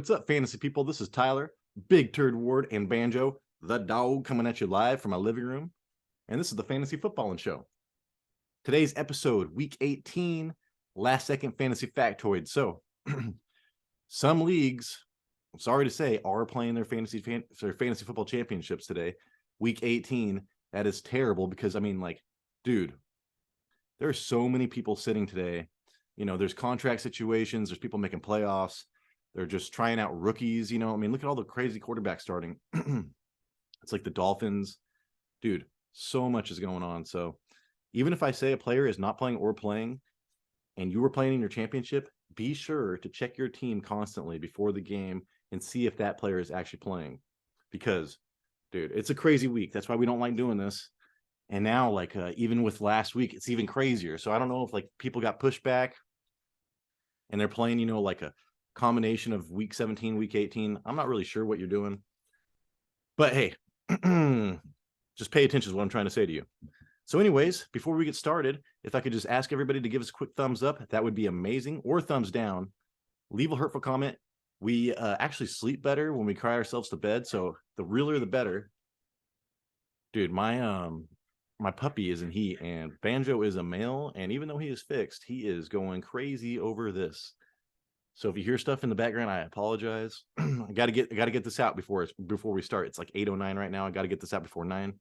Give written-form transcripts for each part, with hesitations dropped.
what's up, fantasy people? This is Tyler, Big Turd Ward, and Banjo, the dog, coming at you live from my living room. And this is the Fantasy Footballin' Show. Today's episode, Week 18, last second fantasy factoid. So, some leagues, I'm sorry to say, are playing their fantasy football championships today. Week 18, that is terrible because, dude, there are so many people sitting today. You know, there's contract situations, there's people making playoffs. They're just trying out rookies, look at all the crazy quarterbacks starting. It's like the Dolphins. Dude, so much is going on. So even if I say a player is not playing or playing and you were playing in your championship, be sure to check your team constantly before the game and see if that player is actually playing. Because, dude, it's a crazy week. That's why we don't like doing this. And now, even with last week, it's even crazier. So I don't know if, people got pushed back and they're playing, a combination of week 17, week 18. I'm not really sure what you're doing. But hey, just pay attention to what I'm trying to say to you. So anyways, before we get started, if I could just ask everybody to give us a quick thumbs up, that would be amazing, or thumbs down. Leave a hurtful comment. We actually sleep better when we cry ourselves to bed, so the realer the better. Dude, my puppy is in heat, and Banjo is a male, and even though he is fixed, he is going crazy over this. So if you hear stuff in the background, I apologize. I gotta get this out before we start. It's like 8:09 right now. I gotta get this out before 9.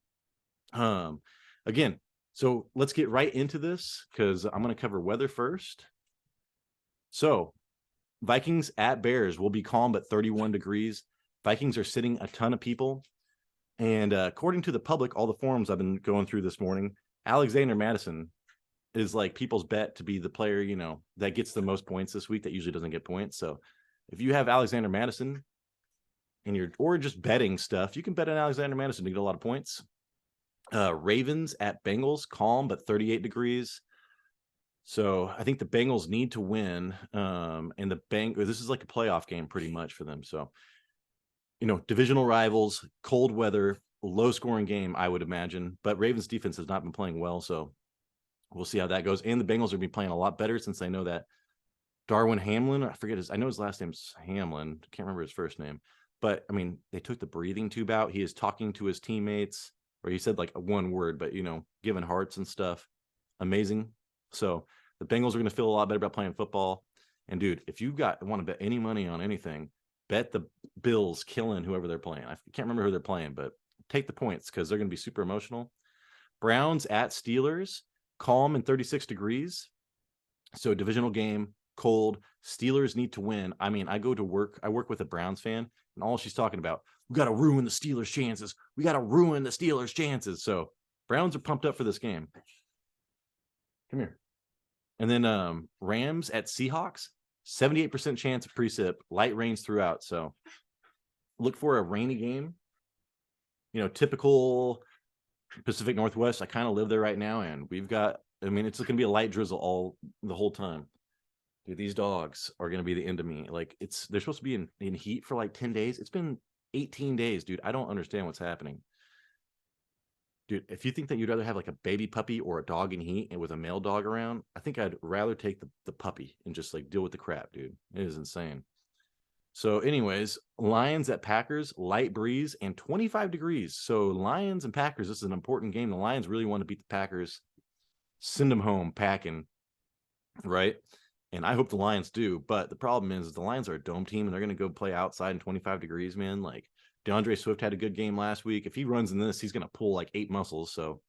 Again, so let's get right into this because I'm gonna cover weather first. So Vikings at Bears will be calm but 31 degrees. Vikings are sitting a ton of people. And according to the public, all the forums I've been going through this morning, Alexander Mattison is like people's bet to be the player, that gets the most points this week that usually doesn't get points. So if you have Alexander Mattison and or just betting stuff, you can bet on Alexander Mattison to get a lot of points. Ravens at Bengals, calm but 38 degrees. So I think the Bengals need to win. And this is like a playoff game pretty much for them. So, divisional rivals, cold weather, low scoring game, I would imagine. But Ravens defense has not been playing well. So we'll see how that goes. And the Bengals are going to be playing a lot better since I know that Darwin Hamlin, I know his last name's Hamlin. Can't remember his first name. But, they took the breathing tube out. He is talking to his teammates, or he said like one word, but, giving hearts and stuff. Amazing. So the Bengals are going to feel a lot better about playing football. And, dude, if you want to bet any money on anything, bet the Bills killing whoever they're playing. I can't remember who they're playing, but take the points because they're going to be super emotional. Browns at Steelers. Calm and 36 degrees. So divisional game, cold. Steelers need to win. I go to work. I work with a Browns fan, and all she's talking about, we got to ruin the Steelers' chances. We got to ruin the Steelers' chances. So Browns are pumped up for this game. Come here. And then Rams at Seahawks, 78% chance of precip. Light rains throughout. So look for a rainy game. Typical Pacific Northwest. I kind of live there right now, and we've got, it's going to be a light drizzle the whole time. Dude, these dogs are going to be the end of me. They're supposed to be in heat for like 10 days. It's been 18 days, dude. I don't understand what's happening. Dude, if you think that you'd rather have like a baby puppy or a dog in heat and with a male dog around, I think I'd rather take the puppy and just deal with the crap, dude. It is insane. So anyways, Lions at Packers, light breeze and 25 degrees. So Lions and Packers, this is an important game. The Lions really want to beat the Packers, send them home packing, right? And I hope the Lions do. But the problem is the Lions are a dome team and they're going to go play outside in 25 degrees, man. DeAndre Swift had a good game last week. If he runs in this, he's going to pull like 8 muscles. So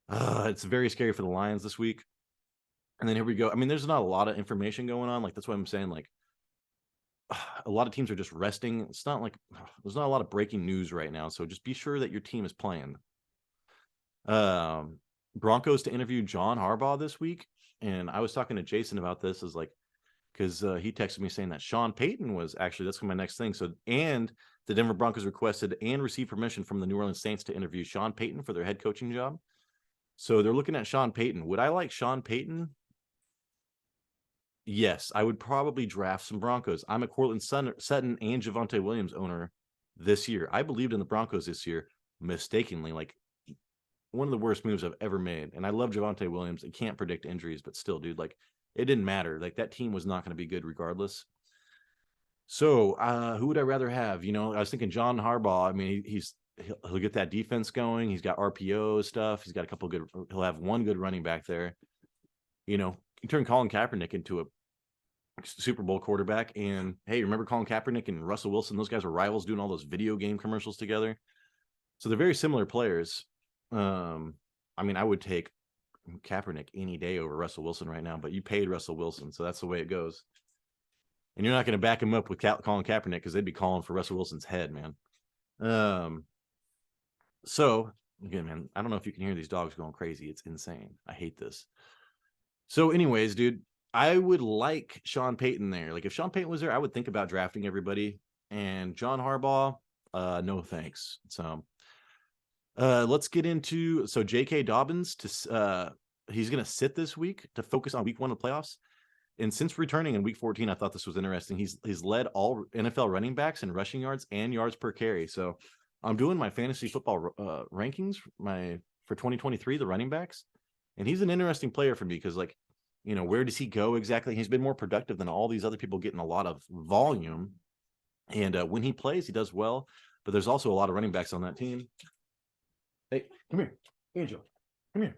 it's very scary for the Lions this week. And then here we go. There's not a lot of information going on. That's what I'm saying. A lot of teams are just resting. It's not there's not a lot of breaking news right now. So just be sure that your team is playing. Broncos to interview John Harbaugh this week. And I was talking to Jason about this because he texted me saying that Sean Payton was actually, that's my next thing. So, and the Denver Broncos requested and received permission from the New Orleans Saints to interview Sean Payton for their head coaching job. So they're looking at Sean Payton. Would I like Sean Payton? Yes, I would probably draft some Broncos. I'm a Cortland Sutton and Javonte Williams owner this year. I believed in the Broncos this year mistakenly, one of the worst moves I've ever made. And I love Javonte Williams. I can't predict injuries, but still, dude, it didn't matter. That team was not going to be good regardless. So who would I rather have? I was thinking John Harbaugh. I mean, he'll get that defense going. He's got RPO stuff. He's got a couple good. He'll have one good running back there. You turn Colin Kaepernick into a Super Bowl quarterback, and hey, remember Colin Kaepernick and Russell Wilson? Those guys were rivals doing all those video game commercials together. So they're very similar players. I mean, I would take Kaepernick any day over Russell Wilson right now, but you paid Russell Wilson, so that's the way it goes. And you're not going to back him up with Colin Kaepernick because they'd be calling for Russell Wilson's head, man. So again, man, I don't know if you can hear these dogs going crazy. It's insane. I hate this. So anyways, dude, I would like Sean Payton there. Like if Sean Payton was there, I would think about drafting everybody. And John Harbaugh, no thanks. So let's get into J.K. Dobbins he's going to sit this week to focus on week 1 of the playoffs. And since returning in week 14, I thought this was interesting. He's led all NFL running backs in rushing yards and yards per carry. So I'm doing my fantasy football rankings for 2023, the running backs. And he's an interesting player for me because, like, where does he go exactly? He's been more productive than all these other people getting a lot of volume. And when he plays, he does well. But there's also a lot of running backs on that team. Hey, come here, Banjo. Come here.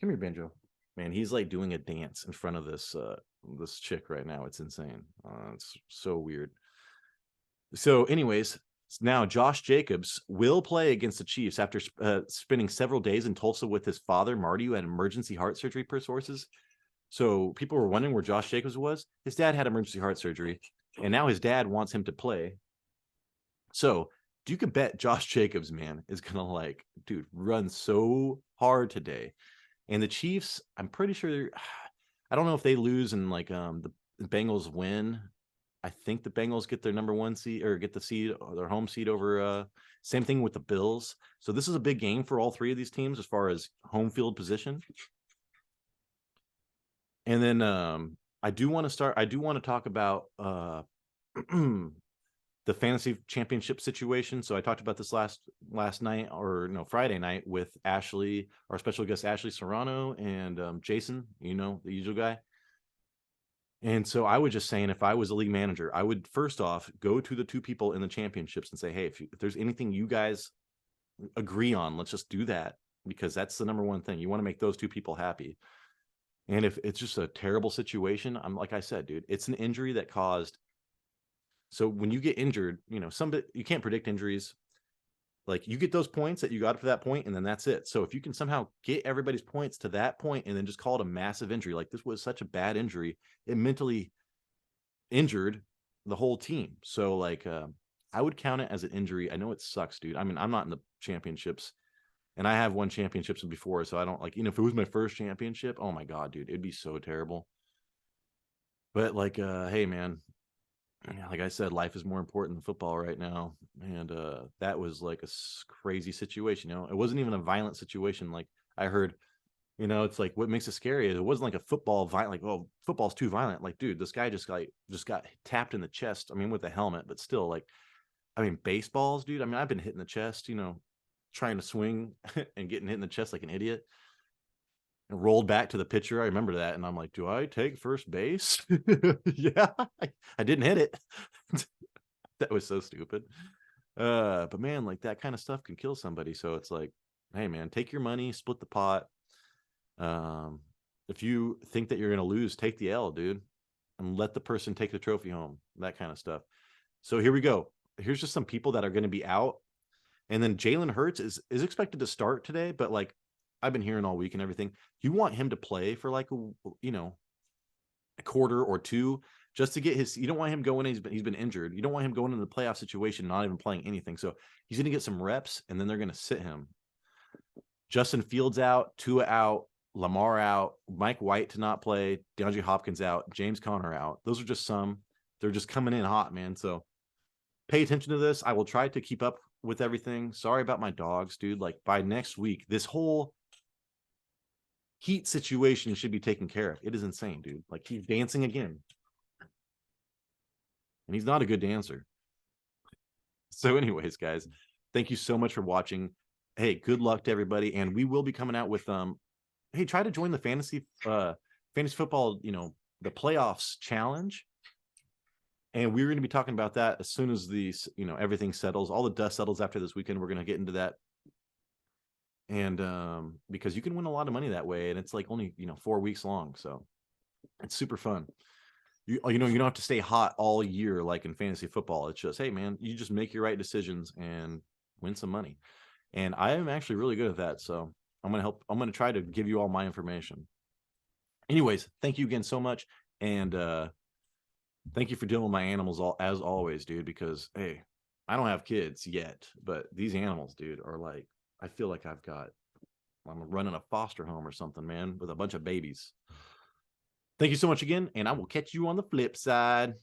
Come here, Banjo. Man, he's like doing a dance in front of this chick right now. It's insane. It's so weird. So anyways, now Josh Jacobs will play against the Chiefs after spending several days in Tulsa with his father, Marty, who had emergency heart surgery per sources. So people were wondering where Josh Jacobs was. His dad had emergency heart surgery, and now his dad wants him to play. So you can bet Josh Jacobs, man, is going to run so hard today. And the Chiefs, I'm pretty sure, I don't know if they lose and the Bengals win. I think the Bengals get their number 1 seed or get the seed or their home seed over. Same thing with the Bills. So this is a big game for all 3 of these teams as far as home field position. And then I do want to talk about the fantasy championship situation. So I talked about this last night, or no, Friday night, with Ashley, our special guest Ashley Serrano, and Jason, the usual guy. And so I was just saying, if I was a league manager, I would first off go to the 2 people in the championships and say, hey, if there's anything you guys agree on, let's just do that, because that's the number 1 thing. You want to make those 2 people happy. And if it's just a terrible situation, I'm like I said, dude, it's an injury that caused. So when you get injured, you can't predict injuries. Like you get those points that you got to that point, and then that's it. So if you can somehow get everybody's points to that point and then just call it a massive injury, like this was such a bad injury, it mentally injured the whole team. So I would count it as an injury. I know it sucks, dude. I mean, I'm not in the championships, and I have won championships before, so I don't if it was my first championship, oh my God, dude, it'd be so terrible. But hey, man, like I said, life is more important than football right now. And that was like a crazy situation. It wasn't even a violent situation. Like I heard, it's like what makes it scary is it wasn't like a football violent, like, oh, football's too violent. Like, dude, this guy just got tapped in the chest. I mean, with a helmet, but still, baseballs, dude. I mean, I've been hit in the chest, trying to swing and getting hit in the chest like an idiot. And rolled back to the pitcher. I remember that. And I'm like, do I take first base? Yeah, I didn't hit it. That was so stupid. But man, that kind of stuff can kill somebody. So it's like, hey man, take your money, split the pot. If you think that you're going to lose, take the L, dude, and let the person take the trophy home, that kind of stuff. So here we go. Here's just some people that are going to be out. And then Jalen Hurts is expected to start today, but I've been hearing all week and everything. You want him to play for a quarter or 2 just to get his. You don't want him going. He's been injured. You don't want him going into the playoff situation not even playing anything. So he's going to get some reps, and then they're going to sit him. Justin Fields out, Tua out, Lamar out, Mike White to not play, DeAndre Hopkins out, James Conner out. Those are just some. They're just coming in hot, man. So pay attention to this. I will try to keep up with everything. Sorry about my dogs, dude. By next week, this whole heat situation should be taken care of. It is insane, dude. He's dancing again. And he's not a good dancer. So anyways, guys, thank you so much for watching. Hey, good luck to everybody. And we will be coming out with, hey, try to join the fantasy football, the playoffs challenge. And we're going to be talking about that as soon as everything settles. All the dust settles after this weekend. We're going to get into that. And because you can win a lot of money that way, and it's like only 4 weeks long, so it's super fun. You don't have to stay hot all year like in fantasy football. It's just, hey man, you just make your right decisions and win some money. And I am actually really good at that, so I'm gonna try to give you all my information. Anyways, thank you again so much, and thank you for dealing with my animals as always, dude. Because hey, I don't have kids yet, but these animals, dude, are like, I feel like I'm running a foster home or something, man, with a bunch of babies. Thank you so much again, and I will catch you on the flip side.